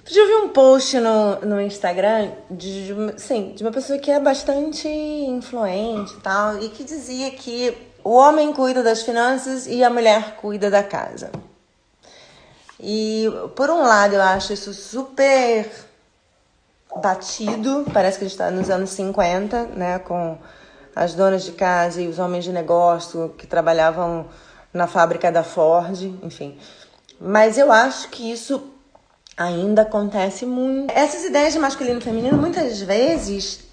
Eu vi um post no Instagram de uma pessoa que é bastante influente e tal, e que dizia que o homem cuida das finanças e a mulher cuida da casa. E, por um lado, eu acho isso super batido, parece que a gente está nos anos 50, né, com as donas de casa e os homens de negócio que trabalhavam na fábrica da Ford, enfim. Mas eu acho que isso ainda acontece muito. Essas ideias de masculino e feminino muitas vezes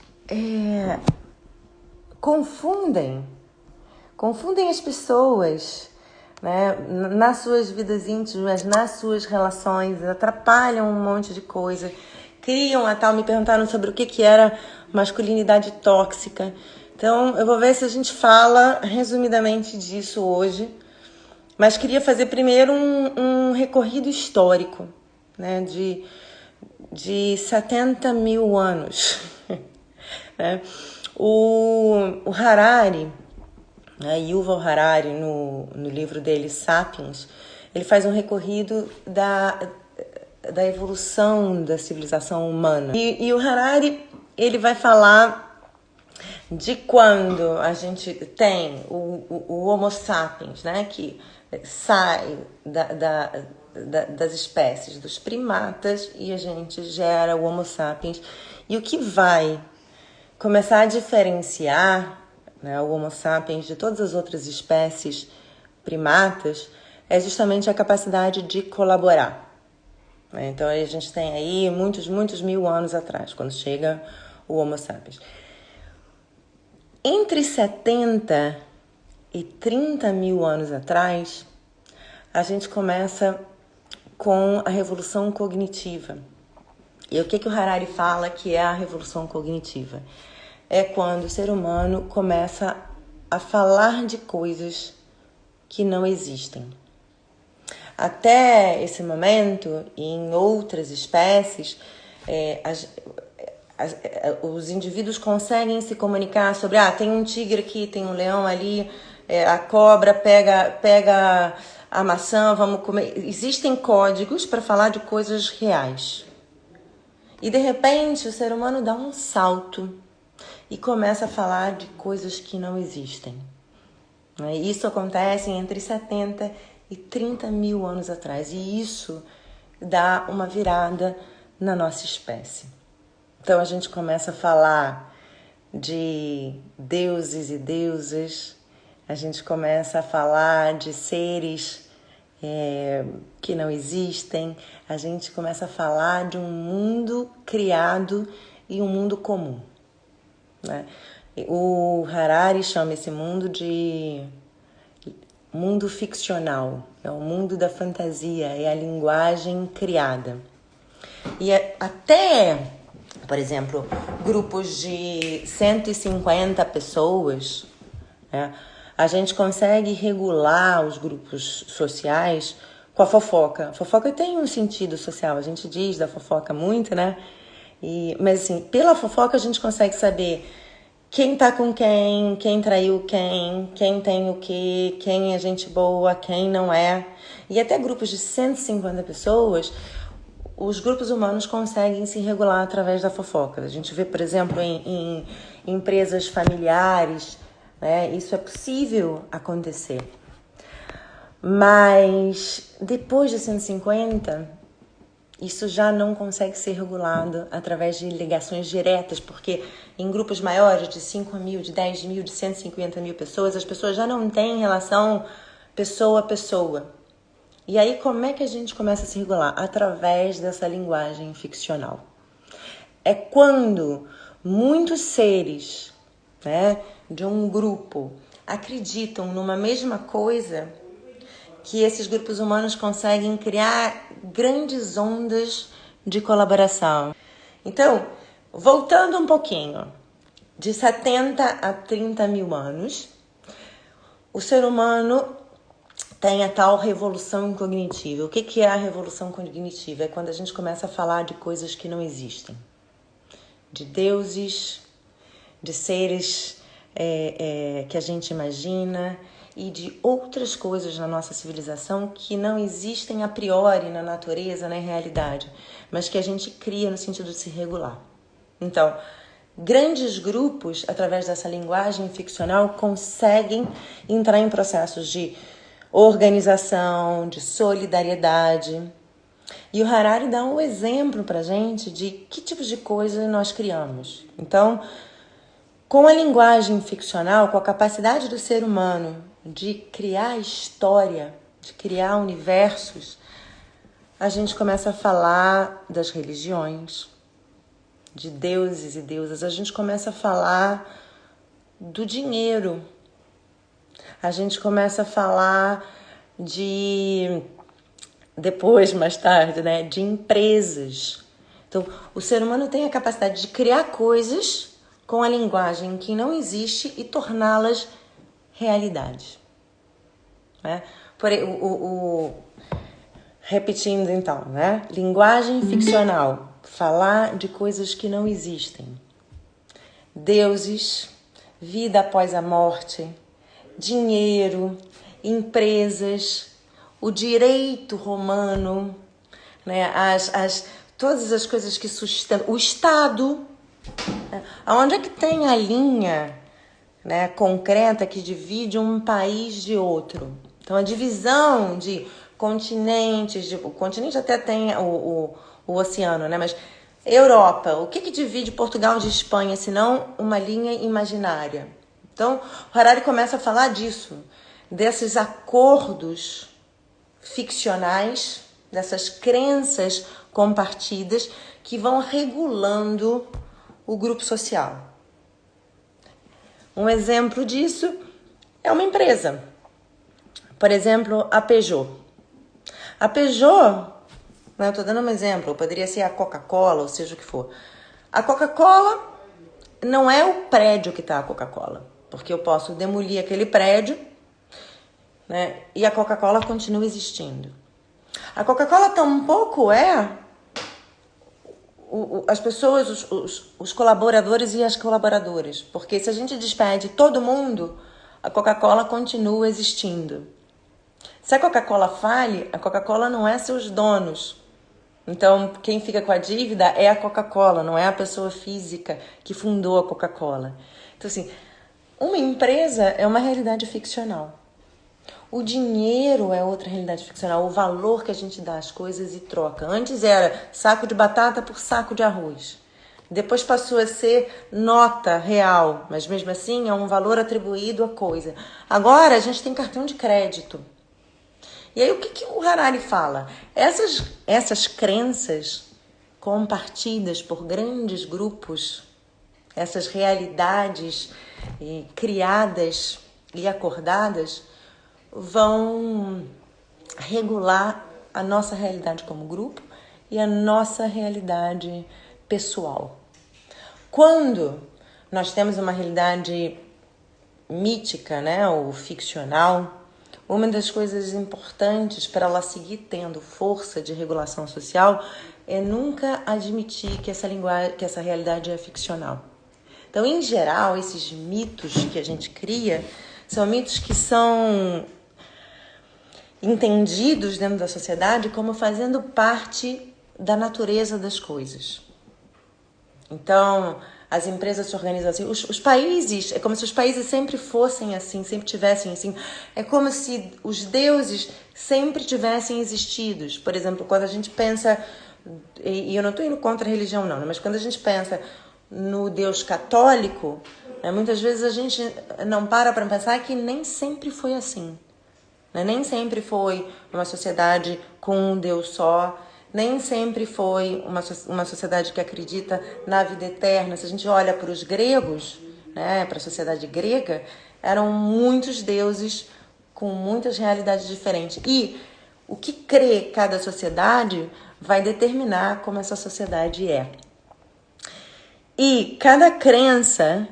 confundem as pessoas, né, nas suas vidas íntimas, nas suas relações, atrapalham um monte de coisa, criam a tal. Me perguntaram sobre o que era masculinidade tóxica. Então eu vou ver se a gente fala resumidamente disso hoje, mas queria fazer primeiro um recorrido histórico, né, de 70 mil anos. Né? O Harari, Yuval Harari, no livro dele Sapiens, ele faz um recorrido da evolução da civilização humana. E o Harari, ele vai falar de quando a gente tem o Homo sapiens, né, que sai das espécies dos primatas e a gente gera o Homo sapiens. E o que vai começar a diferenciar, né, o Homo sapiens de todas as outras espécies primatas é justamente a capacidade de colaborar. Então a gente tem aí muitos mil anos atrás, quando chega o Homo sapiens. Entre 70 e 30 mil anos atrás, a gente começa com a revolução cognitiva. E o que o Harari fala que é a revolução cognitiva? É quando o ser humano começa a falar de coisas que não existem. Até esse momento, em outras espécies, os indivíduos conseguem se comunicar sobre, tem um tigre aqui, tem um leão ali, a cobra pega a maçã, vamos comer. Existem códigos para falar de coisas reais. E de repente o ser humano dá um salto e começa a falar de coisas que não existem. Isso acontece entre 70 e 30 mil anos atrás. E isso dá uma virada na nossa espécie. Então a gente começa a falar de deuses e deusas, a gente começa a falar de seres que não existem, a gente começa a falar de um mundo criado e um mundo comum. Né? O Harari chama esse mundo de mundo ficcional, é o mundo da fantasia, é a linguagem criada. E até, por exemplo, grupos de 150 pessoas, né, a gente consegue regular os grupos sociais com a fofoca. A fofoca tem um sentido social, a gente diz da fofoca muito, né? Mas assim, pela fofoca a gente consegue saber quem tá com quem traiu quem tem o quê, quem é gente boa, quem não é. E até grupos de 150 pessoas, os grupos humanos conseguem se regular através da fofoca. A gente vê, por exemplo, em empresas familiares, né? Isso é possível acontecer. Mas depois de 150, isso já não consegue ser regulado através de ligações diretas, porque em grupos maiores de 5 mil, de 10 mil, de 150 mil pessoas, as pessoas já não têm relação pessoa a pessoa. E aí como é que a gente começa a se regular? Através dessa linguagem ficcional. É quando muitos seres, né, de um grupo acreditam numa mesma coisa que esses grupos humanos conseguem criar grandes ondas de colaboração. Então, voltando um pouquinho, de 70 a 30 mil anos, o ser humano tem a tal revolução cognitiva. O que é a revolução cognitiva? É quando a gente começa a falar de coisas que não existem. De deuses, de seres que a gente imagina e de outras coisas na nossa civilização que não existem a priori na natureza, na realidade, mas que a gente cria no sentido de se regular. Então, grandes grupos, através dessa linguagem ficcional, conseguem entrar em processos de organização, de solidariedade. E o Harari dá um exemplo pra gente de que tipos de coisa nós criamos. Então, com a linguagem ficcional, com a capacidade do ser humano de criar história, de criar universos, a gente começa a falar das religiões, de deuses e deusas. A gente começa a falar do dinheiro. A gente começa a falar de... depois, mais tarde, né? De empresas. Então, o ser humano tem a capacidade de criar coisas com a linguagem que não existe e torná-las realidade. Né? Repetindo então, né? Linguagem ficcional, falar de coisas que não existem. Deuses, vida após a morte, dinheiro, empresas, o direito romano, né? Todas as coisas que sustentam, o Estado. Onde é que tem a linha, né, concreta que divide um país de outro? Então, a divisão de continentes, o continente até tem o oceano, né? Mas Europa, o que divide Portugal de Espanha, senão uma linha imaginária? Então, o Harari começa a falar disso, desses acordos ficcionais, dessas crenças compartidas que vão regulando o grupo social. Um exemplo disso é uma empresa. Por exemplo, a Peugeot. A Peugeot, eu estou dando um exemplo, poderia ser a Coca-Cola, ou seja o que for. A Coca-Cola não é o prédio que está a Coca-Cola, porque eu posso demolir aquele prédio, né, e a Coca-Cola continua existindo. A Coca-Cola tampouco é as pessoas, os colaboradores e as colaboradoras. Porque se a gente despede todo mundo, a Coca-Cola continua existindo. Se a Coca-Cola fale, a Coca-Cola não é seus donos. Então, quem fica com a dívida é a Coca-Cola, não é a pessoa física que fundou a Coca-Cola. Então, assim, uma empresa é uma realidade ficcional. O dinheiro é outra realidade ficcional, o valor que a gente dá às coisas e troca. Antes era saco de batata por saco de arroz. Depois passou a ser nota real, mas mesmo assim é um valor atribuído à coisa. Agora a gente tem cartão de crédito. E aí o que o Harari fala? Essas crenças compartidas por grandes grupos, essas realidades criadas e acordadas, vão regular a nossa realidade como grupo e a nossa realidade pessoal. Quando nós temos uma realidade mítica, né, ou ficcional, uma das coisas importantes para ela seguir tendo força de regulação social é nunca admitir que essa realidade é ficcional. Então, em geral, esses mitos que a gente cria são mitos que são entendidos dentro da sociedade como fazendo parte da natureza das coisas. Então, as empresas se organizam assim, os países, é como se os países sempre fossem assim, sempre tivessem assim. É como se os deuses sempre tivessem existido. Por exemplo, quando a gente pensa, e eu não estou indo contra a religião não, mas quando a gente pensa no Deus católico, muitas vezes a gente não para pensar que nem sempre foi assim. Nem sempre foi uma sociedade com um Deus só, nem sempre foi uma sociedade que acredita na vida eterna. Se a gente olha para os gregos, né, para a sociedade grega, eram muitos deuses com muitas realidades diferentes. E o que crê cada sociedade vai determinar como essa sociedade é. E cada crença,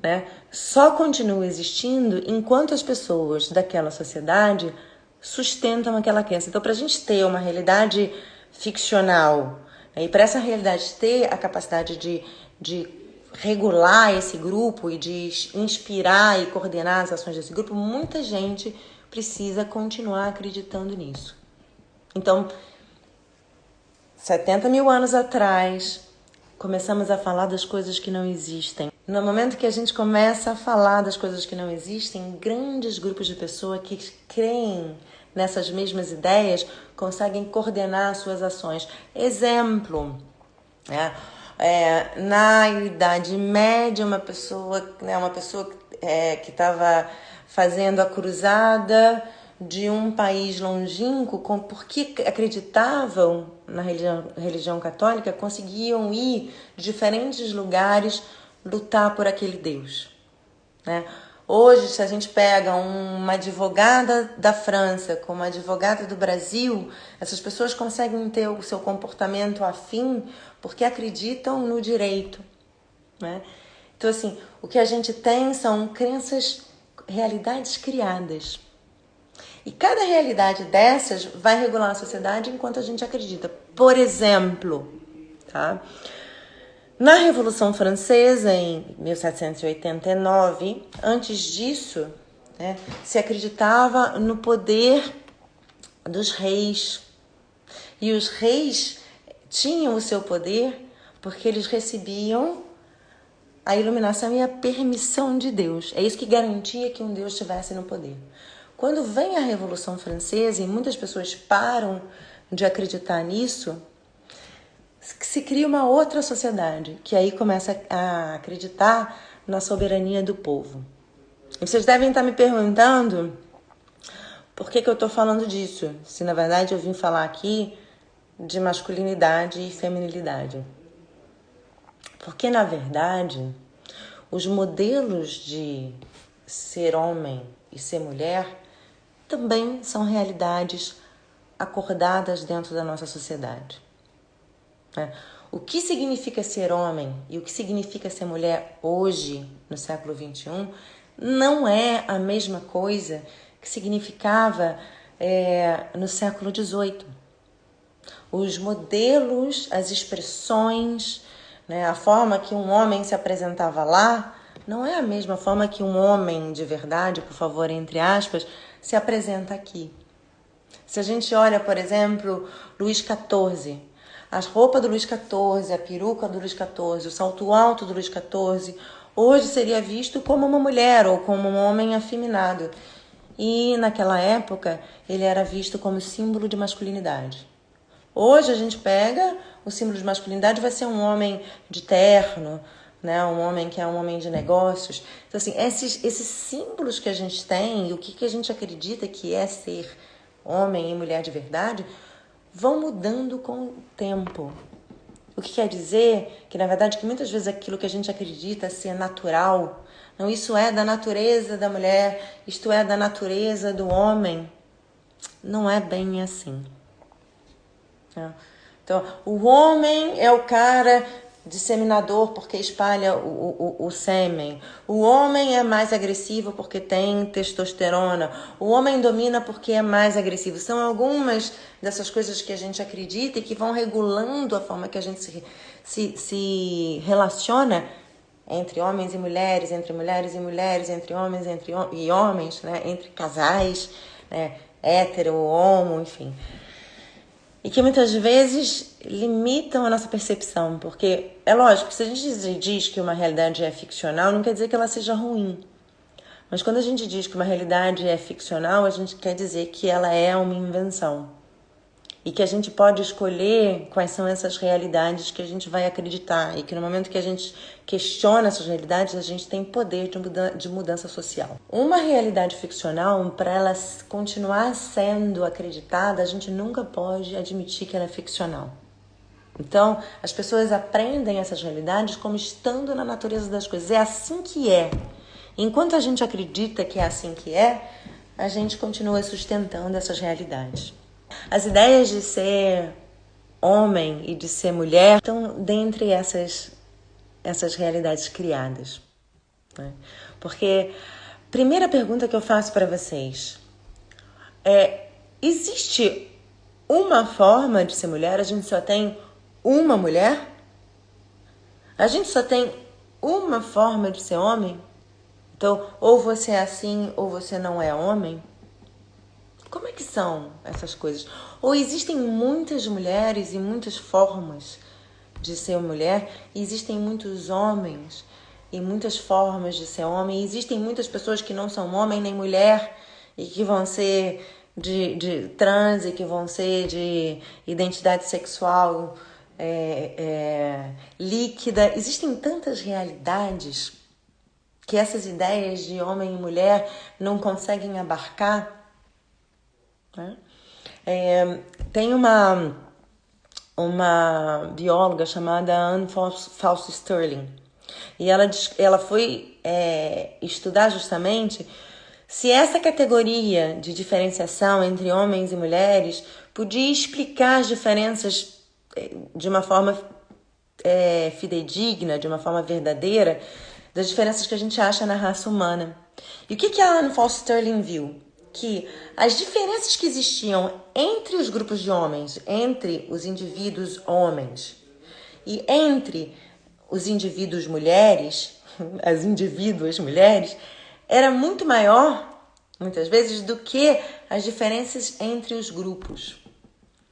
né, só continua existindo enquanto as pessoas daquela sociedade sustentam aquela crença. Então, para a gente ter uma realidade ficcional, e para essa realidade ter a capacidade de regular esse grupo e de inspirar e coordenar as ações desse grupo, muita gente precisa continuar acreditando nisso. Então, 70 mil anos atrás, começamos a falar das coisas que não existem. No momento que a gente começa a falar das coisas que não existem, grandes grupos de pessoas que creem nessas mesmas ideias conseguem coordenar suas ações. Exemplo, na Idade Média, uma pessoa que estava fazendo a cruzada de um país longínquo, porque acreditavam na religião católica, conseguiam ir de diferentes lugares lutar por aquele Deus, né? Hoje, se a gente pega uma advogada da França com uma advogada do Brasil, essas pessoas conseguem ter o seu comportamento afim porque acreditam no direito, né? Então, assim, o que a gente tem são crenças, realidades criadas. E cada realidade dessas vai regular a sociedade enquanto a gente acredita. Por exemplo, tá? Na Revolução Francesa, em 1789, antes disso, né, se acreditava no poder dos reis. E os reis tinham o seu poder porque eles recebiam a iluminação e a permissão de Deus. É isso que garantia que um Deus estivesse no poder. Quando vem a Revolução Francesa e muitas pessoas param de acreditar nisso, se cria uma outra sociedade, que aí começa a acreditar na soberania do povo. E vocês devem estar me perguntando por que eu estou falando disso, se na verdade eu vim falar aqui de masculinidade e feminilidade. Porque, na verdade, os modelos de ser homem e ser mulher também são realidades acordadas dentro da nossa sociedade. O que significa ser homem e o que significa ser mulher hoje, no século XXI, não é a mesma coisa que significava no século XVIII. Os modelos, as expressões, né, a forma que um homem se apresentava lá, não é a mesma forma que um homem de verdade, por favor, entre aspas, se apresenta aqui. Se a gente olha, por exemplo, Luís XIV, a roupa do Luís XIV, a peruca do Luís XIV, o salto alto do Luís XIV, hoje seria visto como uma mulher ou como um homem afeminado. E naquela época ele era visto como símbolo de masculinidade. Hoje a gente pega o símbolo de masculinidade, vai ser um homem de terno, né? Um homem que é um homem de negócios. Então, assim, esses símbolos que a gente tem e o que a gente acredita que é ser homem e mulher de verdade vão mudando com o tempo. O que quer dizer que, na verdade, que muitas vezes aquilo que a gente acredita ser natural, não, isso é da natureza da mulher, isto é da natureza do homem, não é bem assim. Então, o homem é o cara disseminador porque espalha o sêmen. O homem é mais agressivo porque tem testosterona. O homem domina porque é mais agressivo. São algumas dessas coisas que a gente acredita e que vão regulando a forma que a gente se relaciona entre homens e mulheres, entre mulheres e mulheres, entre homens e homens, né? Entre casais, né? Hétero, homo, enfim. E que muitas vezes limitam a nossa percepção, porque é lógico que se a gente diz que uma realidade é ficcional, não quer dizer que ela seja ruim. Mas quando a gente diz que uma realidade é ficcional, a gente quer dizer que ela é uma invenção. E que a gente pode escolher quais são essas realidades que a gente vai acreditar. E que no momento que a gente questiona essas realidades, a gente tem poder de mudança social. Uma realidade ficcional, para ela continuar sendo acreditada, a gente nunca pode admitir que ela é ficcional. Então, as pessoas aprendem essas realidades como estando na natureza das coisas. É assim que é. Enquanto a gente acredita que é assim que é, a gente continua sustentando essas realidades. As ideias de ser homem e de ser mulher estão dentre essas realidades criadas, né? Porque a primeira pergunta que eu faço para vocês é: existe uma forma de ser mulher? A gente só tem uma mulher? A gente só tem uma forma de ser homem? Então, ou você é assim, ou você não é homem? Como é que são essas coisas? Ou existem muitas mulheres e muitas formas de ser mulher, e existem muitos homens e muitas formas de ser homem, e existem muitas pessoas que não são homem nem mulher e que vão ser de trans e que vão ser de identidade sexual líquida. Existem tantas realidades que essas ideias de homem e mulher não conseguem abarcar, né? Tem uma bióloga chamada Anne Fausto Sterling, e ela foi estudar justamente se essa categoria de diferenciação entre homens e mulheres podia explicar as diferenças de uma forma fidedigna, de uma forma verdadeira, das diferenças que a gente acha na raça humana. E o que a Anne Fausto Sterling viu? Que as diferenças que existiam entre os grupos de homens, entre os indivíduos homens e entre os indivíduos mulheres, as indivíduas mulheres, era muito maior, muitas vezes, do que as diferenças entre os grupos.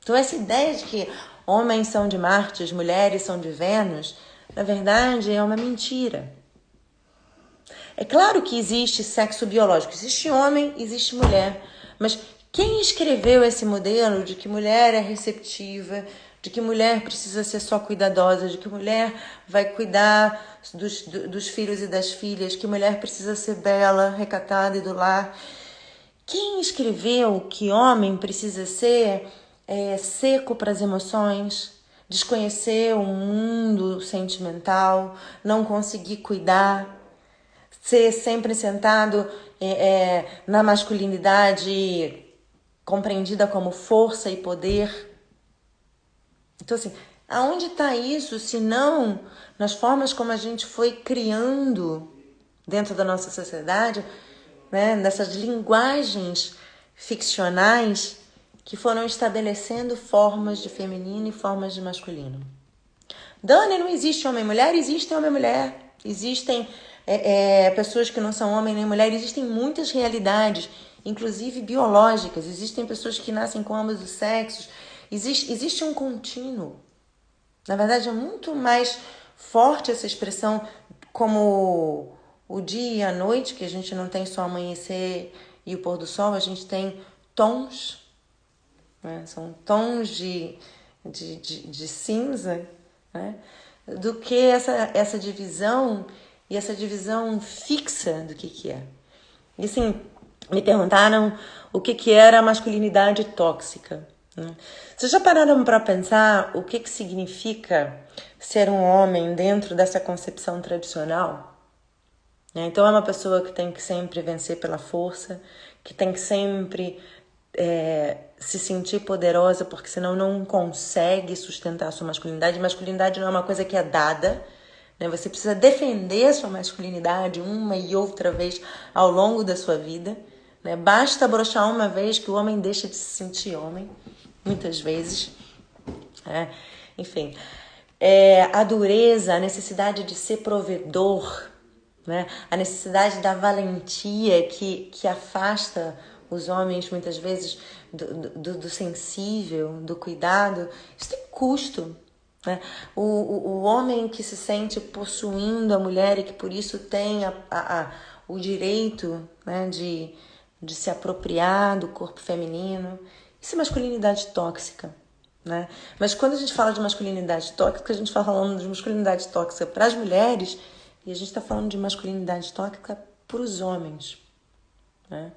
Então, essa ideia de que homens são de Marte, as mulheres são de Vênus, na verdade, é uma mentira. É claro que existe sexo biológico, existe homem, existe mulher, mas quem escreveu esse modelo de que mulher é receptiva, de que mulher precisa ser só cuidadosa, de que mulher vai cuidar dos filhos e das filhas, que mulher precisa ser bela, recatada e do lar? Quem escreveu que homem precisa ser seco para as emoções, desconhecer o mundo sentimental, não conseguir cuidar, ser sempre sentado na masculinidade compreendida como força e poder? Então, assim, aonde está isso, se não nas formas como a gente foi criando dentro da nossa sociedade, né, nessas linguagens ficcionais que foram estabelecendo formas de feminino e formas de masculino? Dani, não existe homem e mulher? Existe homem e mulher. Existem pessoas que não são homem nem mulher. Existem muitas realidades, inclusive biológicas. Existem pessoas que nascem com ambos os sexos. Existe um contínuo. Na verdade, é muito mais forte essa expressão como o dia e a noite, que a gente não tem só amanhecer e o pôr do sol, a gente tem tons, né? São tons de cinza, né? Do que essa divisão e essa divisão fixa do que é. E assim, me perguntaram o que era a masculinidade tóxica, né? Vocês já pararam para pensar o que significa ser um homem dentro dessa concepção tradicional? Então é uma pessoa que tem que sempre vencer pela força, que tem que sempre se sentir poderosa, porque senão não consegue sustentar a sua masculinidade. Masculinidade não é uma coisa que é dada, né? Você precisa defender a sua masculinidade uma e outra vez ao longo da sua vida, né? Basta broxar uma vez que o homem deixa de se sentir homem, muitas vezes. Enfim, a dureza, a necessidade de ser provedor, né? A necessidade da valentia que afasta os homens muitas vezes do sensível, do cuidado. Isso tem custo, né? O homem que se sente possuindo a mulher e que por isso tem o direito, né, de se apropriar do corpo feminino, isso é masculinidade tóxica, né? Mas quando a gente fala de masculinidade tóxica, a gente está falando de masculinidade tóxica para as mulheres e a gente está falando de masculinidade tóxica para os homens, né?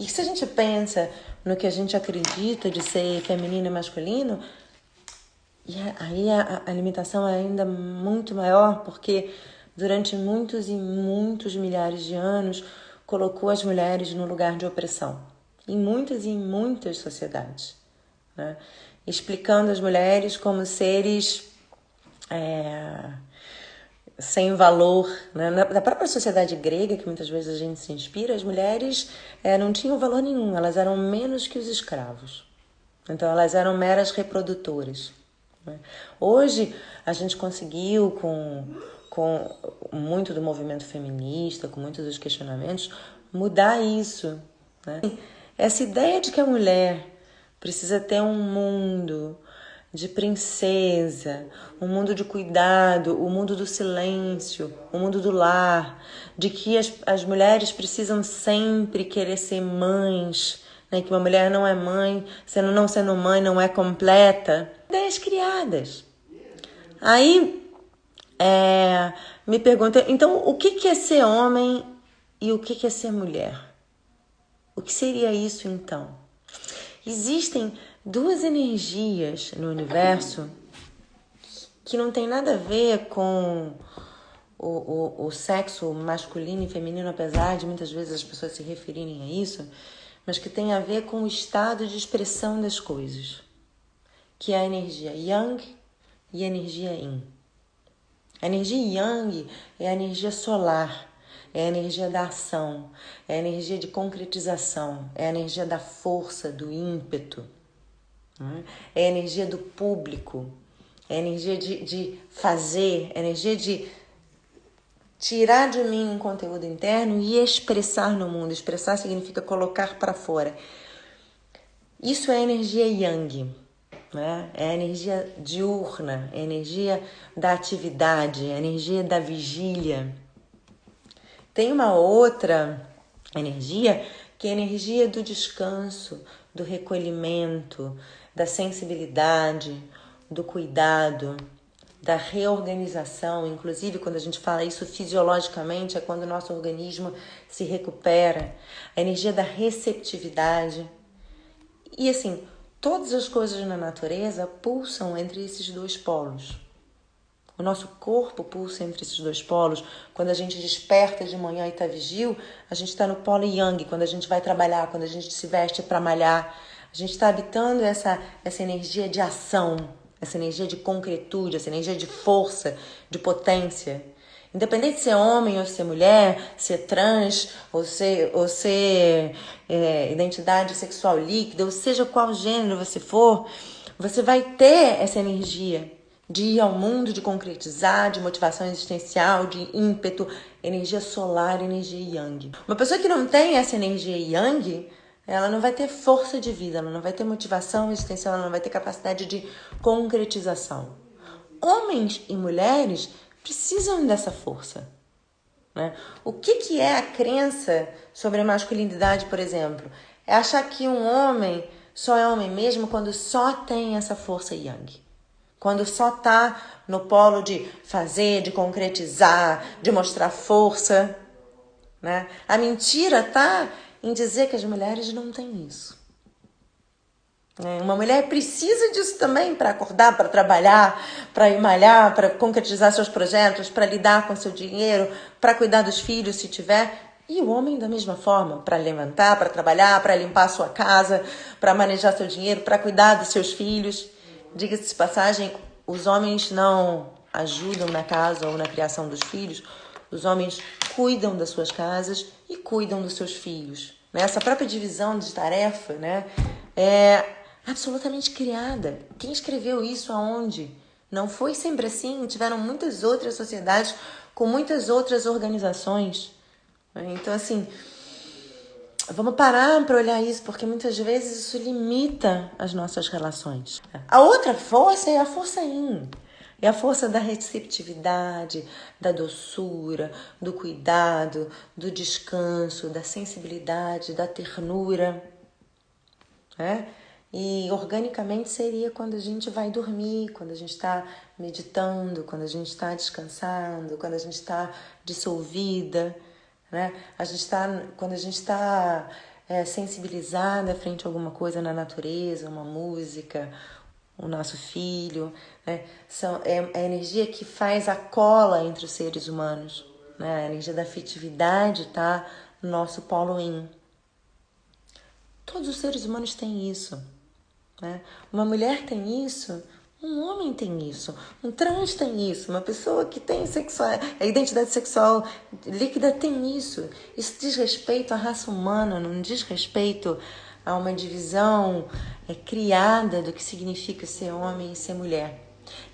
E se a gente pensa no que a gente acredita de ser feminino e masculino, e aí a limitação é ainda muito maior, porque durante muitos e muitos milhares de anos colocou as mulheres no lugar de opressão, em muitas e muitas sociedades, né? Explicando as mulheres como seres sem valor, né? Na própria sociedade grega, que muitas vezes a gente se inspira, as mulheres não tinham valor nenhum, elas eram menos que os escravos. Então elas eram meras reprodutoras, né? Hoje a gente conseguiu, com muito do movimento feminista, com muitos dos questionamentos, mudar isso, né? Essa ideia de que a mulher precisa ter um mundo de princesa, um mundo de cuidado, o mundo do silêncio, o mundo do lar, de que as mulheres precisam sempre querer ser mães, né? Que uma mulher não é mãe, não sendo mãe não é completa. Ideias criadas. Aí me pergunta, então o que é ser homem e o que é ser mulher? O que seria isso então? Existem duas energias no universo que não tem nada a ver com o sexo masculino e feminino, apesar de muitas vezes as pessoas se referirem a isso, mas que tem a ver com o estado de expressão das coisas, que é a energia Yang e a energia Yin. A energia Yang é a energia solar, é a energia da ação, é a energia de concretização, é a energia da força, do ímpeto, é a energia do público, é a energia de fazer, é a energia de tirar de mim um conteúdo interno e expressar no mundo. Expressar significa colocar para fora. Isso é a energia Yang, né? É a energia diurna, é a energia da atividade, é a energia da vigília. Tem uma outra energia que é a energia do descanso, do recolhimento, da sensibilidade, do cuidado, da reorganização. Inclusive, quando a gente fala isso fisiologicamente, é quando o nosso organismo se recupera. A energia da receptividade. E assim, todas as coisas na natureza pulsam entre esses dois polos. O nosso corpo pulsa entre esses dois polos. Quando a gente desperta de manhã e está vigil, a gente está no polo Yang. Quando a gente vai trabalhar, quando a gente se veste para malhar, a gente está habitando essa energia de ação, essa energia de concretude, essa energia de força, de potência. Independente de ser homem ou ser mulher, ser trans ou ser identidade sexual líquida, ou seja qual gênero você for, você vai ter essa energia de ir ao mundo, de concretizar, de motivação existencial, de ímpeto, energia solar, energia Yang. Uma pessoa que não tem essa energia Yang, ela não vai ter força de vida, ela não vai ter motivação existencial, ela não vai ter capacidade de concretização. Homens e mulheres precisam dessa força, né? O que é a crença sobre a masculinidade, por exemplo? É achar que um homem só é homem mesmo quando só tem essa força Yang. Quando só tá no polo de fazer, de concretizar, de mostrar força, né? A mentira tá em dizer que as mulheres não têm isso. Uma mulher precisa disso também para acordar, para trabalhar, para ir malhar, para concretizar seus projetos, para lidar com seu dinheiro, para cuidar dos filhos se tiver. E o homem da mesma forma, para levantar, para trabalhar, para limpar a sua casa, para manejar seu dinheiro, para cuidar dos seus filhos. Diga-se de passagem, os homens não ajudam na casa ou na criação dos filhos, os homens cuidam das suas casas e cuidam dos seus filhos. Essa própria divisão de tarefa, né, é absolutamente criada. Quem escreveu isso aonde? Não foi sempre assim, tiveram muitas outras sociedades com muitas outras organizações. Então, assim, vamos parar para olhar isso, porque muitas vezes isso limita as nossas relações. A outra força é a força Yin. É a força da receptividade, da doçura, do cuidado, do descanso, da sensibilidade, da ternura. E organicamente seria quando a gente vai dormir, quando a gente está meditando, quando a gente está descansando, quando a gente está dissolvida, né? Quando a gente está sensibilizada frente a alguma coisa na natureza, uma música, o nosso filho, né? É a energia que faz a cola entre os seres humanos, né? A energia da afetividade está no nosso polo Yin. Todos os seres humanos têm isso, né? Uma mulher tem isso, um homem tem isso, um trans tem isso, uma pessoa que tem a identidade sexual líquida tem isso. Isso diz respeito à raça humana, não diz respeito a uma divisão criada do que significa ser homem e ser mulher.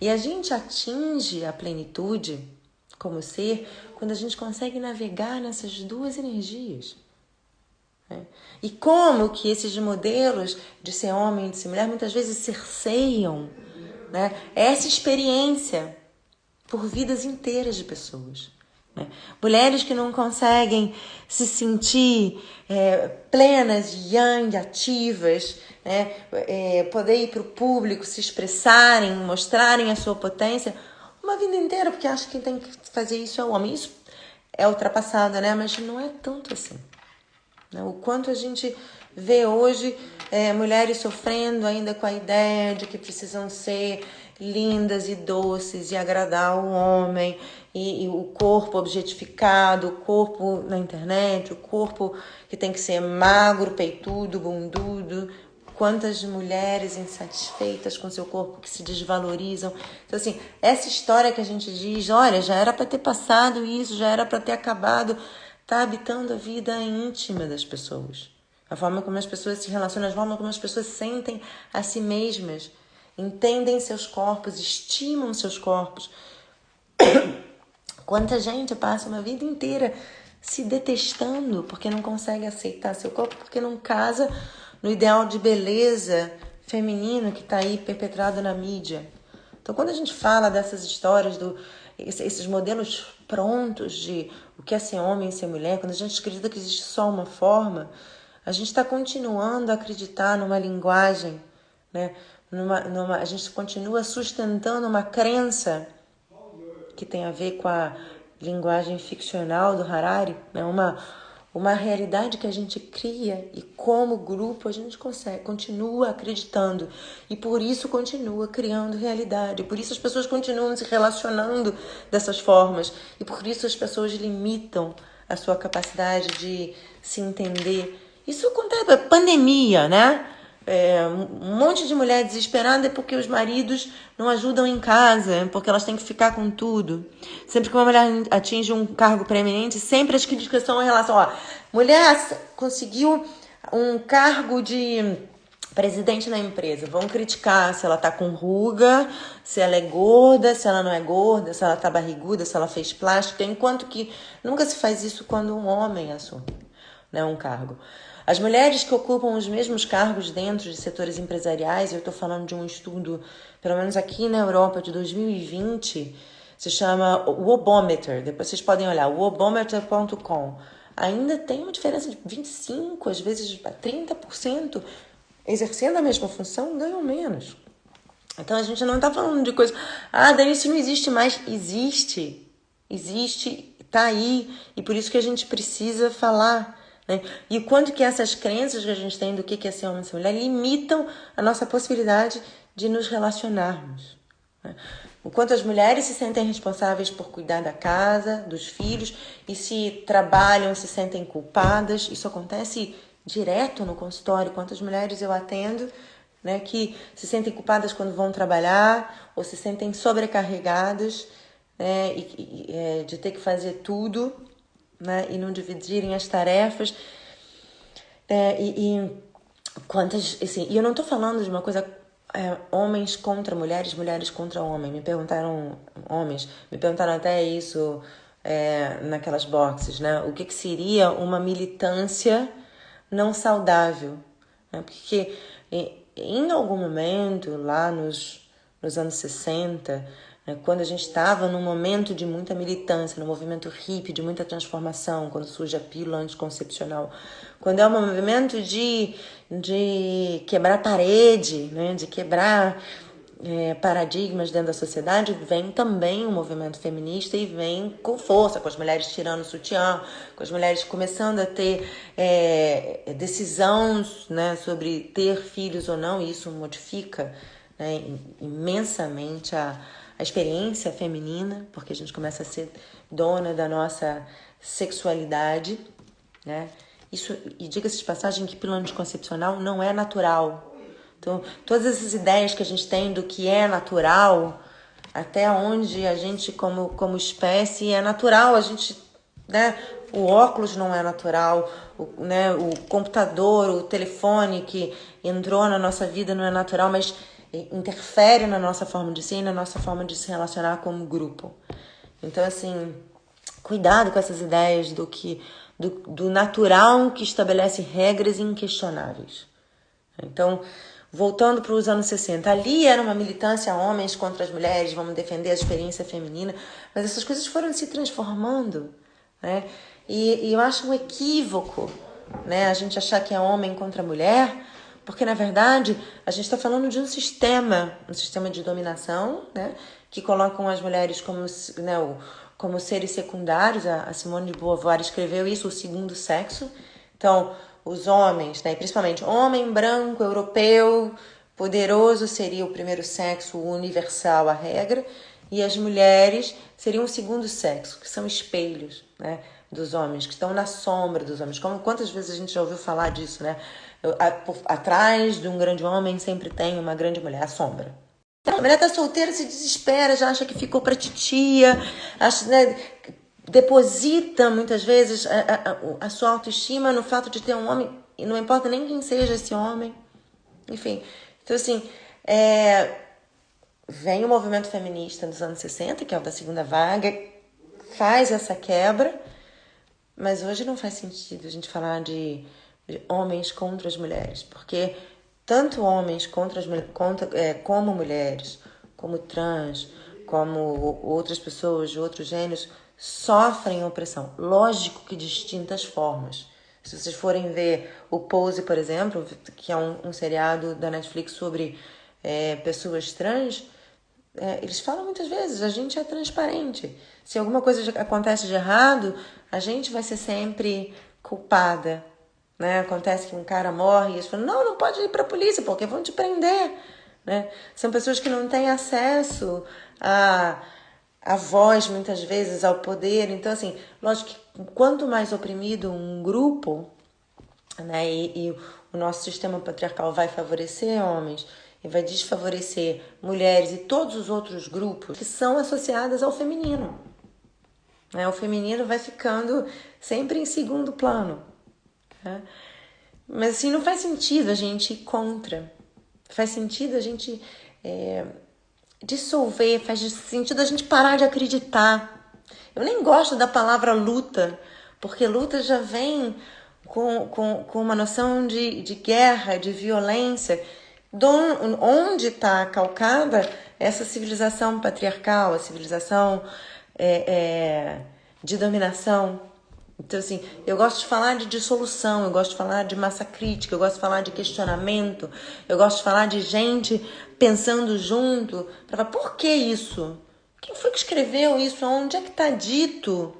E a gente atinge a plenitude como ser quando a gente consegue navegar nessas duas energias. Né? E como que esses modelos de ser homem e de ser mulher muitas vezes cerceiam, né, essa experiência por vidas inteiras de pessoas. Né? Mulheres que não conseguem se sentir plenas, yang, ativas, né? Poder ir para o público, se expressarem, mostrarem a sua potência uma vida inteira, porque acham que quem tem que fazer isso é o homem. Isso é ultrapassado, né? Mas não é tanto assim. Né? O quanto a gente vê hoje mulheres sofrendo ainda com a ideia de que precisam ser lindas e doces e agradar o homem, e o corpo objetificado, o corpo na internet, o corpo que tem que ser magro, peitudo, bundudo. Quantas mulheres insatisfeitas com seu corpo que se desvalorizam. Então, assim, essa história que a gente diz, olha, já era para ter passado isso, já era para ter acabado, está habitando a vida íntima das pessoas. A forma como as pessoas se relacionam, a forma como as pessoas sentem a si mesmas, entendem seus corpos, estimam seus corpos. Quanta gente passa uma vida inteira se detestando porque não consegue aceitar seu corpo, porque não casa no ideal de beleza feminino que está aí perpetrado na mídia. Então, quando a gente fala dessas histórias, esses modelos prontos de o que é ser homem e ser mulher, quando a gente acredita que existe só uma forma, a gente está continuando a acreditar numa linguagem, né? A gente continua sustentando uma crença que tem a ver com a linguagem ficcional do Harari, né? Uma realidade que a gente cria e como grupo a gente continua acreditando e por isso continua criando realidade, por isso as pessoas continuam se relacionando dessas formas e por isso as pessoas limitam a sua capacidade de se entender. Isso acontece, pandemia, né? Um monte de mulher desesperada porque os maridos não ajudam em casa, porque elas têm que ficar com tudo. Sempre que uma mulher atinge um cargo preeminente, sempre as críticas são em relação a mulher conseguiu um cargo de presidente na empresa. Vão criticar se ela tá com ruga, se ela é gorda, se ela não é gorda, se ela tá barriguda, se ela fez plástica, enquanto que nunca se faz isso quando um homem assume, né, um cargo. As mulheres que ocupam os mesmos cargos dentro de setores empresariais, eu estou falando de um estudo, pelo menos aqui na Europa, de 2020, se chama Wobometer, depois vocês podem olhar, wobometer.com. Ainda tem uma diferença de 25%, às vezes 30%, exercendo a mesma função, ganham menos. Então a gente não está falando de coisa, Dani, isso não existe mais. Existe, está aí, e por isso que a gente precisa falar. Né? E o quanto que essas crenças que a gente tem do que é ser homem e ser mulher limitam a nossa possibilidade de nos relacionarmos. Né? O quanto as mulheres se sentem responsáveis por cuidar da casa, dos filhos, e se trabalham, se sentem culpadas. Isso acontece direto no consultório. Quantas mulheres eu atendo, né, que se sentem culpadas quando vão trabalhar ou se sentem sobrecarregadas, né, de ter que fazer tudo, né, e não dividirem as tarefas. Quantas, assim, e eu não estou falando de uma coisa homens contra mulheres, mulheres contra homens. Homens me perguntaram até isso naquelas boxes, né? O que seria uma militância não saudável? Né? Porque em algum momento, lá nos anos 60, né, quando a gente estava num momento de muita militância, no movimento hippie, de muita transformação, quando surge a pílula anticoncepcional, quando é um movimento de quebrar parede, né, de quebrar paradigmas dentro da sociedade, vem também o movimento feminista e vem com força, com as mulheres tirando o sutiã, com as mulheres começando a ter decisões, né, sobre ter filhos ou não, e isso modifica, né, imensamente a experiência feminina, porque a gente começa a ser dona da nossa sexualidade, né? Isso, e diga-se de passagem que pílula anticoncepcional não é natural. Então, todas essas ideias que a gente tem do que é natural, até onde a gente, como espécie, é natural, a gente, né? O óculos não é natural, o computador, o telefone que entrou na nossa vida não é natural, mas interfere na nossa forma de ser e na nossa forma de se relacionar como grupo. Então, assim, cuidado com essas ideias do natural que estabelece regras inquestionáveis. Então, voltando para os anos 60, ali era uma militância homens contra as mulheres, vamos defender a experiência feminina, mas essas coisas foram se transformando, né? E eu acho um equívoco, né, a gente achar que é homem contra mulher, porque na verdade a gente está falando de um sistema de dominação, né, que colocam as mulheres como, né, como seres secundários. A Simone de Beauvoir escreveu isso, o segundo sexo. Então, os homens, né, principalmente homem branco, europeu, poderoso seria o primeiro sexo, o universal, a regra, e as mulheres seriam o segundo sexo, que são espelhos, né, dos homens, que estão na sombra dos homens. Quantas vezes a gente já ouviu falar disso, né? Atrás de um grande homem sempre tem uma grande mulher, a sombra. A mulher tá solteira, se desespera, já acha que ficou pra titia, acha, né, deposita muitas vezes a sua autoestima no fato de ter um homem, e não importa nem quem seja esse homem. Enfim, então assim, vem o movimento feminista dos anos 60, que é o da segunda vaga, faz essa quebra, mas hoje não faz sentido a gente falar de homens contra as mulheres, porque tanto homens como mulheres, como trans, como outras pessoas de outros gêneros, sofrem opressão. Lógico que de distintas formas. Se vocês forem ver o Pose, por exemplo, que é um seriado da Netflix sobre pessoas trans, eles falam muitas vezes, a gente é transparente. Se alguma coisa acontece de errado, a gente vai ser sempre culpada, né? Acontece que um cara morre e eles falam, não pode ir para a polícia, porque vão te prender, né? São pessoas que não têm acesso a voz, muitas vezes, ao poder. Então, assim, lógico que quanto mais oprimido um grupo, né, e o nosso sistema patriarcal vai favorecer homens e vai desfavorecer mulheres e todos os outros grupos que são associados ao feminino, né? O feminino vai ficando sempre em segundo plano, né? Mas assim, não faz sentido a gente ir contra, faz sentido a gente dissolver, faz sentido a gente parar de acreditar. Eu nem gosto da palavra luta, porque luta já vem com uma noção de guerra, de violência, onde está calcada essa civilização patriarcal, a civilização de dominação. Então, assim, eu gosto de falar de dissolução, eu gosto de falar de massa crítica, eu gosto de falar de questionamento, eu gosto de falar de gente pensando junto, para falar, por que isso? Quem foi que escreveu isso? Onde é que está dito,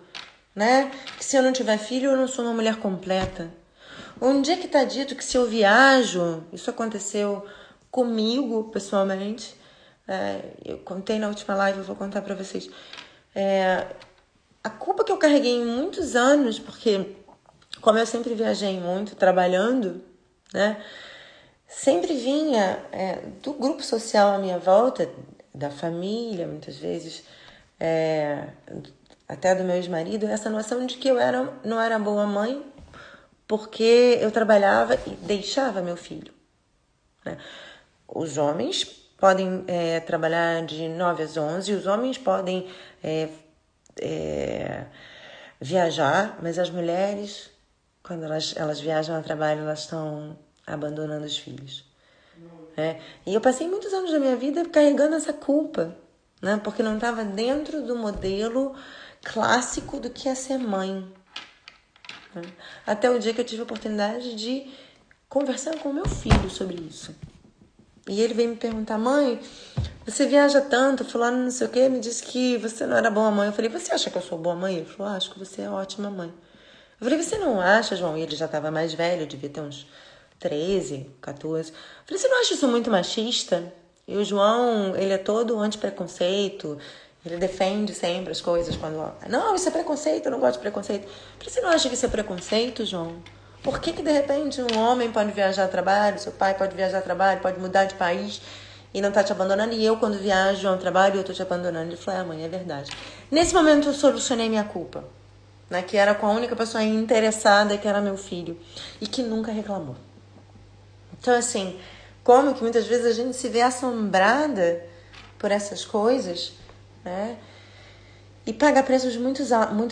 né, que se eu não tiver filho eu não sou uma mulher completa? Onde é que está dito que se eu viajo, isso aconteceu comigo pessoalmente, eu contei na última live, eu vou contar para vocês, a culpa que eu carreguei em muitos anos, porque como eu sempre viajei muito, trabalhando, né, sempre vinha do grupo social à minha volta, da família, muitas vezes, até do meu ex-marido, essa noção de que eu não era boa mãe porque eu trabalhava e deixava meu filho, né? Os homens podem trabalhar de 9 às 11, os homens podem viajar, mas as mulheres, quando elas viajam a trabalho, elas estão abandonando os filhos, né? E eu passei muitos anos da minha vida carregando essa culpa, né? Porque não estava dentro do modelo clássico do que é ser mãe, né? Até o dia que eu tive a oportunidade de conversar com o meu filho sobre isso. E ele veio me perguntar, mãe, você viaja tanto, fulano não sei o que, me disse que você não era boa mãe. Eu falei, você acha que eu sou boa mãe? Ele falou, acho que você é ótima mãe. Eu falei, você não acha, João? E ele já estava mais velho, devia ter uns 13, 14. Eu falei, você não acha isso muito machista? E o João, ele é todo anti-preconceito, ele defende sempre as coisas quando... Não, isso é preconceito, eu não gosto de preconceito. Eu falei, você não acha que isso é preconceito, João? Por que de repente um homem pode viajar a trabalho, seu pai pode viajar a trabalho, pode mudar de país e não tá te abandonando, e eu quando viajo a um trabalho eu tô te abandonando? Ele falou, mãe, é verdade. Nesse momento eu solucionei minha culpa, né, que era com a única pessoa interessada, que era meu filho, e que nunca reclamou. Então, assim, como que muitas vezes a gente se vê assombrada por essas coisas, né? E paga preços muito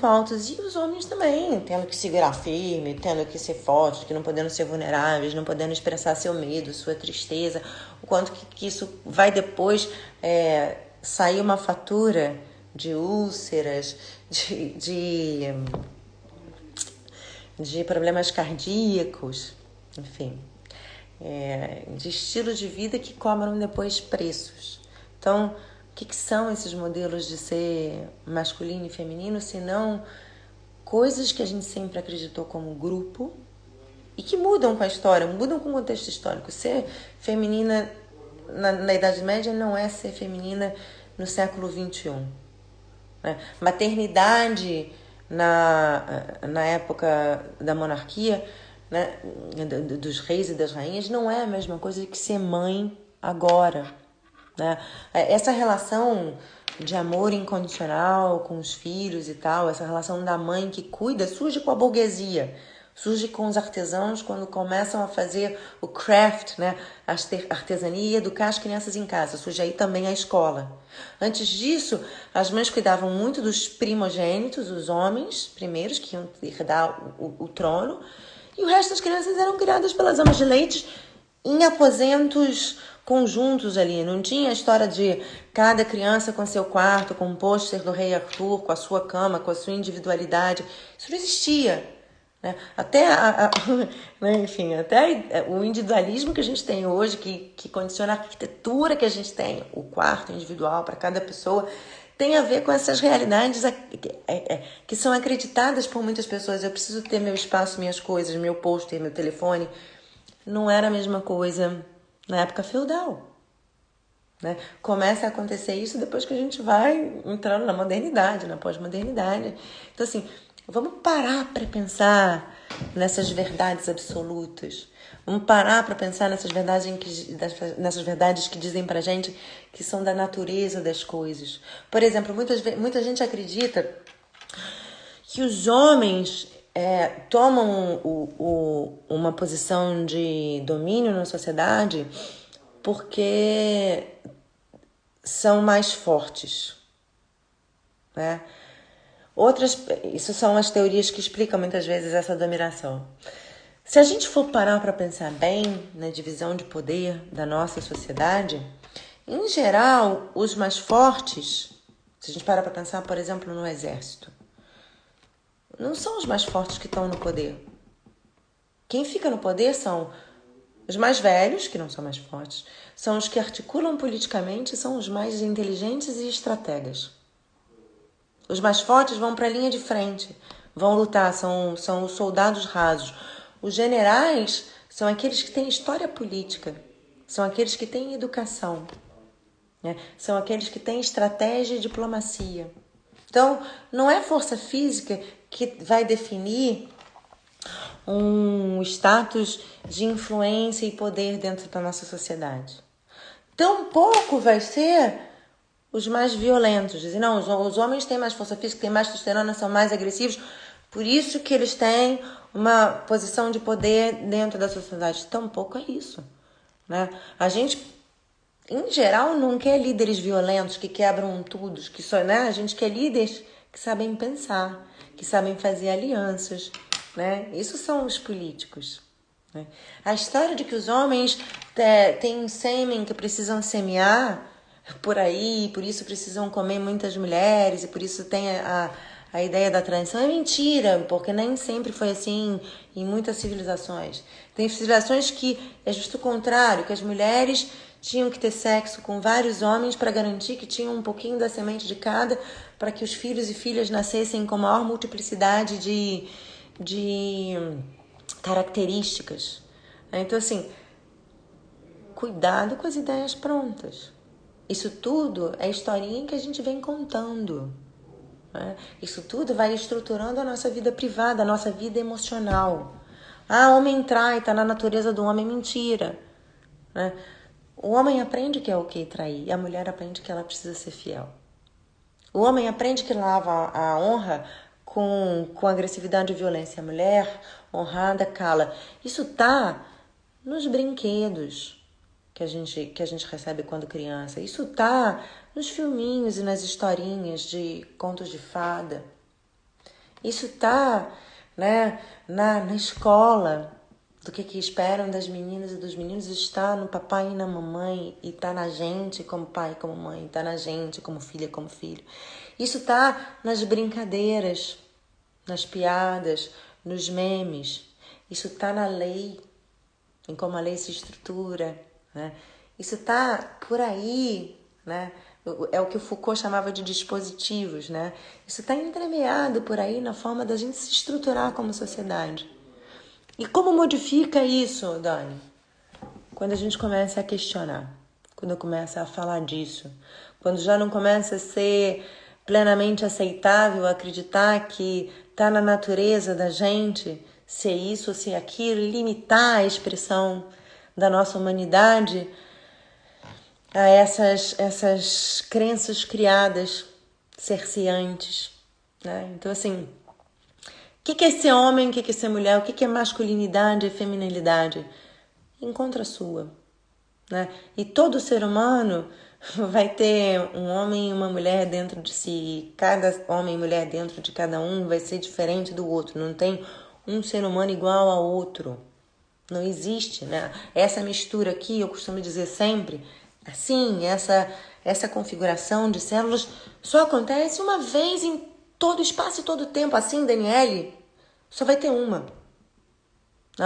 altos. E os homens também, tendo que segurar firme, tendo que ser fortes, que não podendo ser vulneráveis, não podendo expressar seu medo, sua tristeza. O quanto que isso vai depois sair uma fatura de úlceras, de problemas cardíacos, enfim, de estilo de vida que cobram depois preços. Então, o que são esses modelos de ser masculino e feminino, se não coisas que a gente sempre acreditou como grupo e que mudam com a história, mudam com o contexto histórico. Ser feminina na Idade Média não é ser feminina no século XXI. Né? Maternidade na época da monarquia, né, dos reis e das rainhas, não é a mesma coisa que ser mãe agora. Né? Essa relação de amor incondicional com os filhos e tal, essa relação da mãe que cuida, surge com a burguesia, surge com os artesãos quando começam a fazer o craft, né? A artesania e educar as crianças em casa, surge aí também a escola. Antes disso, as mães cuidavam muito dos primogênitos, os homens primeiros que iam herdar o trono, e o resto das crianças eram criadas pelas amas de leite em aposentos conjuntos ali. Não tinha a história de cada criança com seu quarto, com um pôster do rei Arthur, com a sua cama, com a sua individualidade. Isso não existia. Né? Até né? Enfim, até o individualismo que a gente tem hoje, que condiciona a arquitetura que a gente tem, o quarto individual para cada pessoa, tem a ver com essas realidades que são acreditadas por muitas pessoas. Eu preciso ter meu espaço, minhas coisas, meu pôster, meu telefone. Não era a mesma coisa na época feudal. Né? Começa a acontecer isso depois que a gente vai entrando na modernidade, na pós-modernidade. Então, assim, vamos parar para pensar nessas verdades absolutas. Vamos parar para pensar nessas verdades que dizem pra gente que são da natureza das coisas. Por exemplo, muita gente acredita que os homens tomam uma posição de domínio na sociedade porque são mais fortes, né? Isso são as teorias que explicam muitas vezes essa dominação. Se a gente for parar para pensar bem na divisão de poder da nossa sociedade, em geral, os mais fortes, se a gente parar para pensar, por exemplo, no exército, não são os mais fortes que estão no poder. Quem fica no poder são os mais velhos, que não são mais fortes, são os que articulam politicamente, são os mais inteligentes e estrategas. Os mais fortes vão para a linha de frente, vão lutar, são os soldados rasos. Os generais são aqueles que têm história política, são aqueles que têm educação, né? São aqueles que têm estratégia e diplomacia. Então, não é força física que vai definir um status de influência e poder dentro da nossa sociedade. Tampouco vai ser os mais violentos. Dizem, não, os homens têm mais força física, têm mais testosterona, são mais agressivos, por isso que eles têm uma posição de poder dentro da sociedade. Tampouco é isso. Né? A gente, em geral, não quer líderes violentos que quebram tudo, que só, né? A gente quer líderes que sabem pensar, que sabem fazer alianças. Né? Isso são os políticos. Né? A história de que os homens têm sêmen que precisam semear por aí, por isso precisam comer muitas mulheres e por isso tem a ideia da transição é mentira, porque nem sempre foi assim em muitas civilizações. Tem civilizações que é justo o contrário, que as mulheres tinham que ter sexo com vários homens para garantir que tinham um pouquinho da semente de cada, para que os filhos e filhas nascessem com maior multiplicidade de características. Então, assim, cuidado com as ideias prontas. Isso tudo é historinha que a gente vem contando. Né? Isso tudo vai estruturando a nossa vida privada, a nossa vida emocional. Homem trai, tá na natureza do homem, mentira. Né? O homem aprende que é ok trair, e a mulher aprende que ela precisa ser fiel. O homem aprende que lava a honra com agressividade e violência. A mulher honrada cala. Isso tá nos brinquedos. que a gente recebe quando criança. Isso tá nos filminhos e nas historinhas de contos de fada. Isso tá, né, na escola, do que esperam das meninas e dos meninos, está no papai e na mamãe, e tá na gente como pai e como mãe, tá na gente como filha como filho. Isso tá nas brincadeiras, nas piadas, nos memes. Isso tá na lei, em como a lei se estrutura, né? Isso tá por aí, né? É o que o Foucault chamava de dispositivos, né? Isso está entremeado por aí na forma da gente se estruturar como sociedade. E como modifica isso, Dani? Quando a gente começa a questionar, quando começa a falar disso, quando já não começa a ser plenamente aceitável acreditar que está na natureza da gente ser isso ou ser aquilo, limitar a expressão da nossa humanidade a essas crenças criadas, cerceantes, né? Então, assim, o que é ser homem, o que é ser mulher, o que é masculinidade e feminilidade? Encontra a sua, né? E todo ser humano vai ter um homem e uma mulher dentro de si. Cada homem e mulher dentro de cada um vai ser diferente do outro. Não tem um ser humano igual ao outro. Não existe, né? Essa mistura aqui, eu costumo dizer sempre, assim, essa configuração de células só acontece uma vez em todo espaço e todo tempo. Assim, Daniele, só vai ter uma.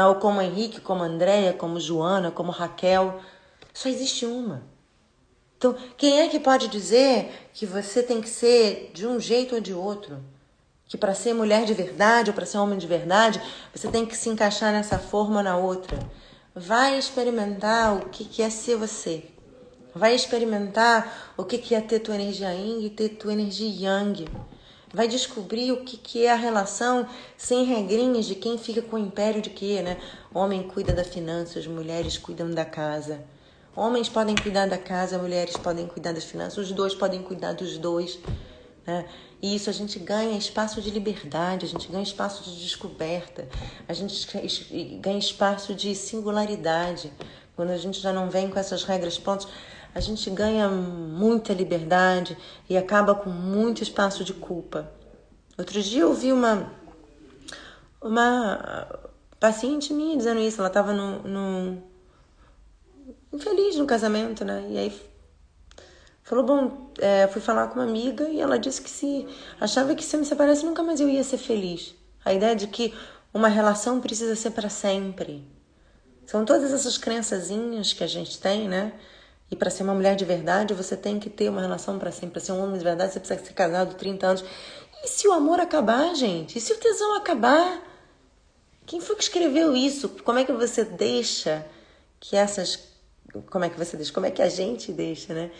Ou como Henrique, como Andréia, como Joana, como Raquel. Só existe uma. Então, quem é que pode dizer que você tem que ser de um jeito ou de outro? Que para ser mulher de verdade ou para ser homem de verdade, você tem que se encaixar nessa forma ou na outra. Vai experimentar o que é ser você. Vai experimentar o que é ter tua energia yin e ter tua energia yang. Vai descobrir o que é a relação sem regrinhas de quem fica com o império de quê, né? Homem cuida das finanças, mulheres cuidam da casa. Homens podem cuidar da casa, mulheres podem cuidar das finanças, os dois podem cuidar dos dois, né? E isso a gente ganha espaço de liberdade, a gente ganha espaço de descoberta, a gente ganha espaço de singularidade. Quando a gente já não vem com essas regras prontas, a gente ganha muita liberdade e acaba com muito espaço de culpa. Outro dia eu vi uma paciente minha dizendo isso, ela estava infeliz no casamento, né? E aí falou, bom, fui falar com uma amiga e ela disse que se achava que se eu me separasse nunca mais eu ia ser feliz. A ideia de que uma relação precisa ser para sempre. São todas essas crençazinhas que a gente tem, né? E para ser uma mulher de verdade, você tem que ter uma relação para sempre. Para ser um homem de verdade, você precisa ser casado 30 anos. E se o amor acabar, gente? E se o tesão acabar? Quem foi que escreveu isso? Como é que você deixa que essas... Como é que você deixa? Como é que a gente deixa, né?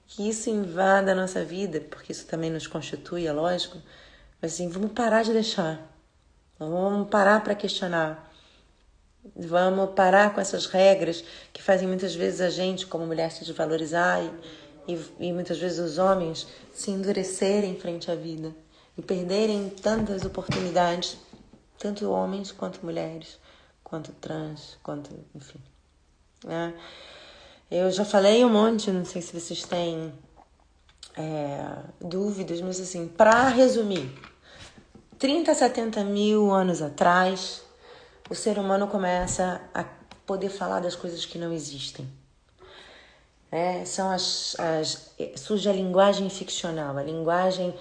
Que isso invada a nossa vida, porque isso também nos constitui, é lógico. Mas assim, vamos parar de deixar. Vamos parar para questionar. Vamos parar com essas regras que fazem muitas vezes a gente, como mulher, se desvalorizar e muitas vezes os homens se endurecerem frente à vida e perderem tantas oportunidades, tanto homens quanto mulheres, quanto trans, quanto, enfim. Né? Eu já falei um monte, não sei se vocês têm dúvidas, mas assim, para resumir, 30 a 70 mil anos atrás, o ser humano começa a poder falar das coisas que não existem. Surge a linguagem ficcional, a linguagem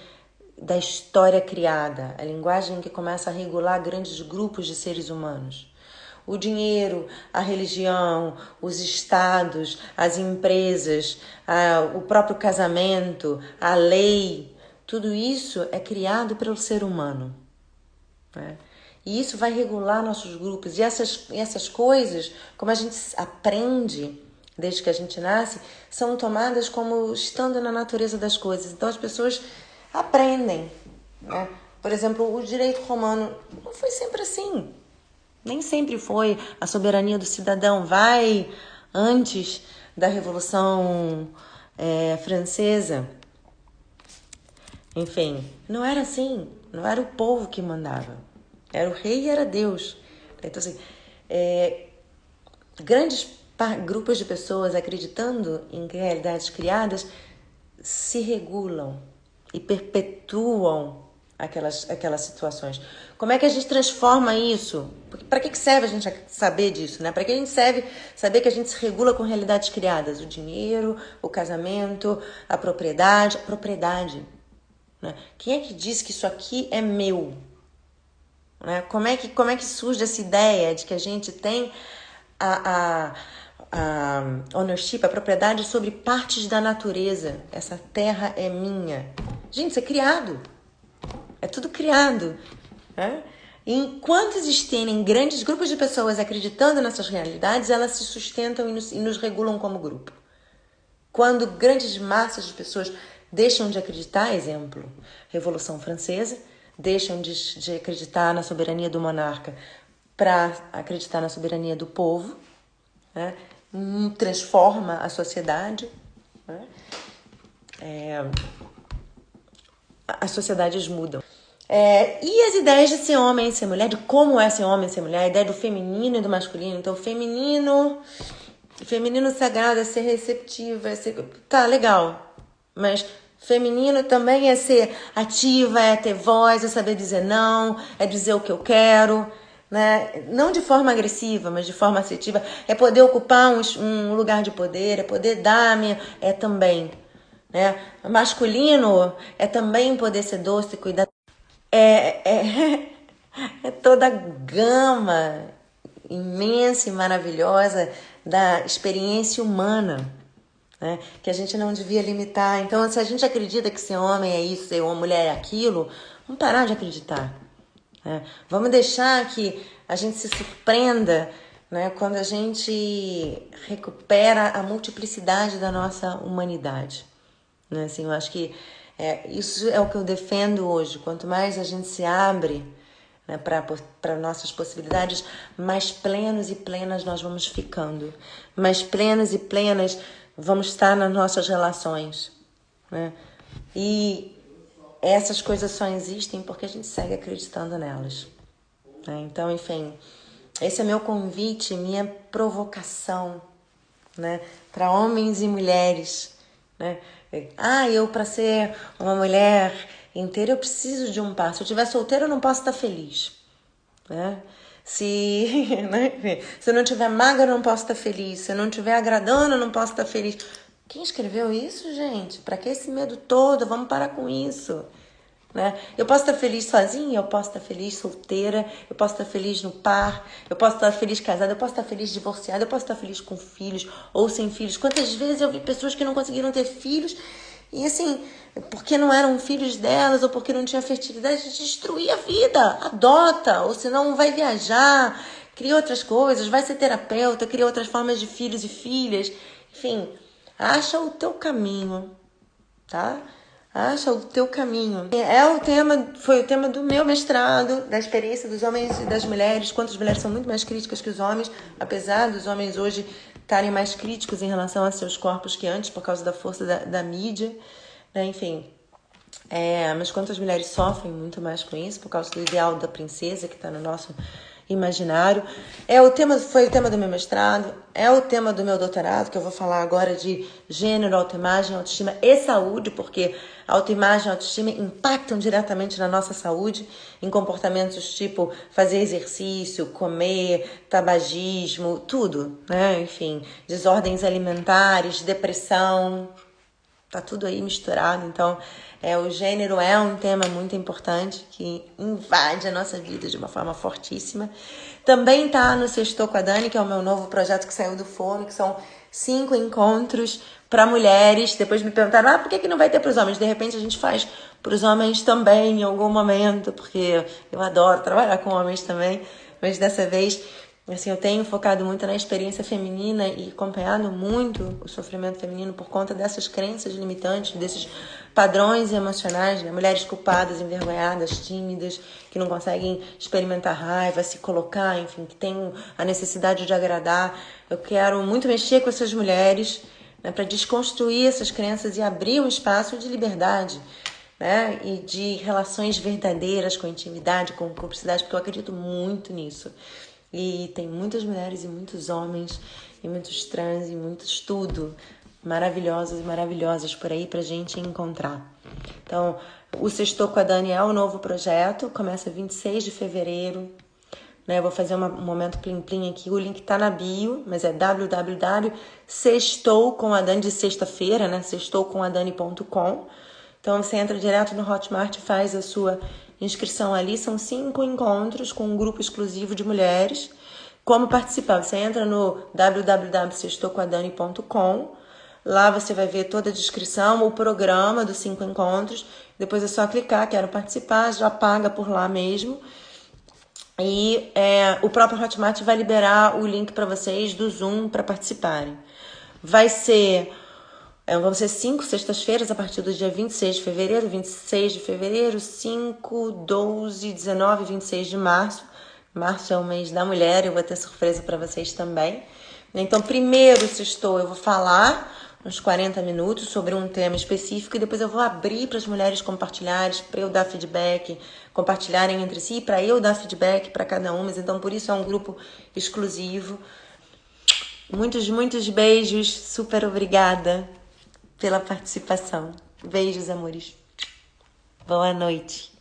da história criada, a linguagem que começa a regular grandes grupos de seres humanos. O dinheiro, a religião, os estados, as empresas, o próprio casamento, a lei, tudo isso é criado pelo ser humano, né? E isso vai regular nossos grupos. E essas coisas, como a gente aprende desde que a gente nasce, são tomadas como estando na natureza das coisas. Então as pessoas aprendem, né? Por exemplo, o direito romano não foi sempre assim. Nem sempre foi. A soberania do cidadão vai antes da Revolução Francesa. Enfim, não era assim. Não era o povo que mandava. Era o rei e era Deus. Então, assim, grandes grupos de pessoas acreditando em realidades criadas se regulam e perpetuam aquelas situações. Como é que a gente transforma isso? Para que serve a gente saber disso, né? Para que a gente serve saber que a gente se regula com realidades criadas? O dinheiro, o casamento, a propriedade. Né? Quem é que diz que isso aqui é meu? Né? Como é que surge essa ideia de que a gente tem a ownership, a propriedade sobre partes da natureza? Essa terra é minha. Gente, isso é criado. É tudo criado. Né? E enquanto existirem grandes grupos de pessoas acreditando nessas realidades, elas se sustentam e nos regulam como grupo. Quando grandes massas de pessoas deixam de acreditar, exemplo, Revolução Francesa, deixam de acreditar na soberania do monarca para acreditar na soberania do povo, né? Transforma a sociedade, né? As sociedades mudam. E as ideias de ser homem e ser mulher, de como é ser homem e ser mulher, a ideia do feminino e do masculino. Então, feminino sagrado é ser receptiva, é ser... Tá, legal. Mas feminino também é ser ativa, é ter voz, é saber dizer não, é dizer o que eu quero, né? Não de forma agressiva, mas de forma assertiva. É poder ocupar um lugar de poder, é poder dar também. Né? Masculino é também poder ser doce e cuidar. É toda a gama imensa e maravilhosa da experiência humana, né? Que a gente não devia limitar. Então, se a gente acredita que ser homem é isso, ser uma mulher é aquilo, vamos parar de acreditar. Né? Vamos deixar que a gente se surpreenda, né, quando a gente recupera a multiplicidade da nossa humanidade. Né? Assim, eu acho que isso é o que eu defendo hoje. Quanto mais a gente se abre, né, para nossas possibilidades, mais plenos e plenas nós vamos ficando. Mais plenas e plenas vamos estar nas nossas relações. Né? E essas coisas só existem porque a gente segue acreditando nelas. Né? Então, enfim, esse é meu convite, minha provocação, né, para homens e mulheres. Né? Eu para ser uma mulher inteira eu preciso de um par. Se eu estiver solteira eu não posso estar feliz. Né? Né? Se eu não estiver magra eu não posso estar feliz. Se eu não estiver agradando eu não posso estar feliz. Quem escreveu isso, gente? Para que esse medo todo? Vamos parar com isso. Né? Eu posso estar feliz sozinha, eu posso estar feliz solteira, eu posso estar feliz no par, eu posso estar feliz casada, eu posso estar feliz divorciada, eu posso estar feliz com filhos ou sem filhos. Quantas vezes eu vi pessoas que não conseguiram ter filhos e assim, porque não eram filhos delas ou porque não tinha fertilidade, destruir a vida, adota, ou senão vai viajar, cria outras coisas, vai ser terapeuta, cria outras formas de filhos e filhas, enfim, acha o teu caminho, tá? Acha o teu caminho. Foi o tema do meu mestrado, da experiência dos homens e das mulheres. Quantas mulheres são muito mais críticas que os homens, apesar dos homens hoje estarem mais críticos em relação a seus corpos que antes, por causa da força da mídia, né? Enfim. Mas quantas mulheres sofrem muito mais com isso, por causa do ideal da princesa que está no nosso imaginário. Foi o tema do meu mestrado, é o tema do meu doutorado, que eu vou falar agora de gênero, autoimagem, autoestima e saúde, porque autoimagem e autoestima impactam diretamente na nossa saúde, em comportamentos tipo fazer exercício, comer, tabagismo, tudo, né? Enfim, desordens alimentares, depressão, tá tudo aí misturado. Então, o gênero é um tema muito importante que invade a nossa vida de uma forma fortíssima. Também tá no Sextou com a Dani, que é o meu novo projeto que saiu do forno, que são 5 encontros para mulheres. Depois me perguntaram, por que não vai ter para os homens? De repente a gente faz para os homens também em algum momento, porque eu adoro trabalhar com homens também, mas dessa vez... Assim, eu tenho focado muito na experiência feminina e acompanhado muito o sofrimento feminino por conta dessas crenças limitantes, desses padrões emocionais, né? Mulheres culpadas, envergonhadas, tímidas, que não conseguem experimentar raiva, se colocar, enfim, que têm a necessidade de agradar. Eu quero muito mexer com essas mulheres, né, para desconstruir essas crenças e abrir um espaço de liberdade, né, e de relações verdadeiras com intimidade, com cumplicidade, porque eu acredito muito nisso. E tem muitas mulheres e muitos homens Tem muitos trans e muitos tudo maravilhosos e maravilhosas por aí pra gente encontrar. Então, o Sextou com a Dani é o novo projeto, começa 26 de fevereiro. Né? Eu vou fazer um momento plim-plim aqui, o link tá na bio, mas é www.sextou com a Dani de sexta-feira, né? sextoucomadani.com. Então você entra direto no Hotmart e faz a sua inscrição ali. São 5 encontros com um grupo exclusivo de mulheres. Como participar? Você entra no www.sextoucomadani.com. Lá você vai ver toda a descrição, o programa dos 5 encontros. Depois é só clicar, quero participar, já paga por lá mesmo. E o próprio Hotmart vai liberar o link para vocês do Zoom para participarem. Vão ser 5 sextas-feiras a partir do dia 26 de fevereiro, 5, 12, 19 e 26 de março. Março é o mês da mulher, eu vou ter surpresa para vocês também. Então, primeiro eu vou falar uns 40 minutos sobre um tema específico e depois eu vou abrir para as mulheres compartilharem, para eu dar feedback, compartilharem entre si, para eu dar feedback para cada uma. Então, por isso é um grupo exclusivo. Muitos, muitos beijos. Super obrigada pela participação. Beijos, amores. Boa noite.